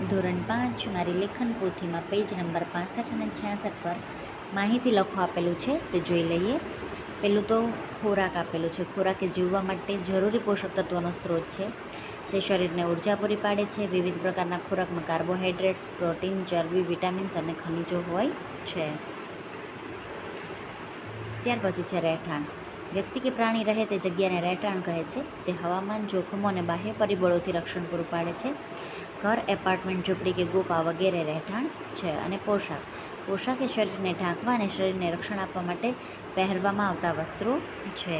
ધોરણ 5 મારી લેખન પોથીમાં પેજ નંબર 65 અને 66 પર માહિતી લખો આપેલું છે તે જોઈ લઈએ. પહેલું તો ખોરાક આપેલું છે. ખોરાક એ જીવવા માટે જરૂરી પોષક તત્વોનો સ્ત્રોત છે. તે શરીરને ઉર્જા પૂરી પાડે છે. વિવિધ પ્રકારના ખોરાકમાં કાર્બોહાઈડ્રેટ્સ, પ્રોટીન, ચરબી, વિટામિન્સ અને ખનિજો હોય છે. ત્યાર પછી છે રહેઠાણ. વ્યક્તિ કે પ્રાણી રહે તે જગ્યાને રહેઠાણ કહે છે. તે હવામાન, જોખમો અને બાહ્ય પરિબળોથી રક્ષણ પૂરું પાડે છે. ઘર, એપાર્ટમેન્ટ, ઝૂંપડી કે ગુફા વગેરે રહેઠાણ છે. અને પોશાક. પોશાક એ શરીરને ઢાંકવા અને શરીરને રક્ષણ આપવા માટે પહેરવામાં આવતા વસ્ત્રો છે.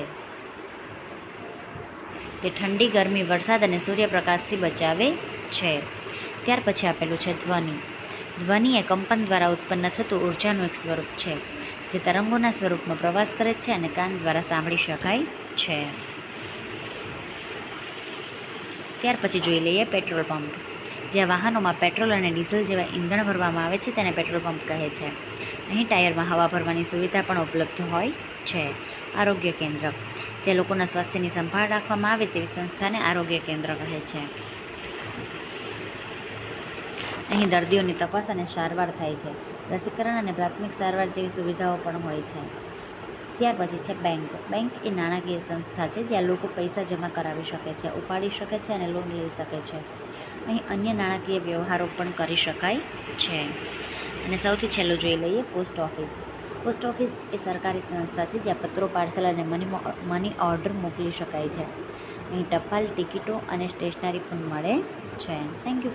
તે ઠંડી, ગરમી, વરસાદ અને સૂર્યપ્રકાશથી બચાવે છે. ત્યાર પછી આપેલું છે ધ્વનિ. ધ્વનિ એ કંપન દ્વારા ઉત્પન્ન થતું ઉર્જાનું એક સ્વરૂપ છે, જે તરંગોના સ્વરૂપમાં પ્રવાસ કરે છે અને કાન દ્વારા સાંભળી શકાય છે. ત્યાર પછી જોઈ લઈએ પેટ્રોલ પંપ. જ્યાં વાહનોમાં પેટ્રોલ અને ડીઝલ જેવા ઈંધણ ભરવામાં આવે છે તેને પેટ્રોલ પંપ કહે છે. અહીં ટાયરમાં હવા ભરવાની સુવિધા પણ ઉપલબ્ધ હોય છે. આરોગ્ય કેન્દ્ર. જ્યાં લોકોના સ્વાસ્થ્યની સંભાળ રાખવામાં આવે તેવી સંસ્થાને આરોગ્ય કેન્દ્ર કહે છે. અહીં દર્દીઓની તપાસ અને સારવાર થાય છે. રસીકરણ અને પ્રાથમિક સારવાર જેવી સુવિધાઓ પણ હોય છે. ત્યાર પછી છે બેંક. બેંક એ નાણાકીય સંસ્થા છે જ્યાં લોકો પૈસા જમા કરાવી શકે છે, ઉપાડી શકે છે અને લોન લઈ શકે છે. અહીં અન્ય નાણાકીય વ્યવહારો પણ કરી શકાય છે. અને સૌથી છેલ્લું જોઈ લઈએ પોસ્ટ ઓફિસ. પોસ્ટ ઓફિસ એ સરકારી સંસ્થા છે જ્યાં પત્રો, પાર્સલ અને મની ઓર્ડર મોકલી શકાય છે. અહીં ટપાલ ટિકિટો અને સ્ટેશનરી પણ મળે છે. Thank you.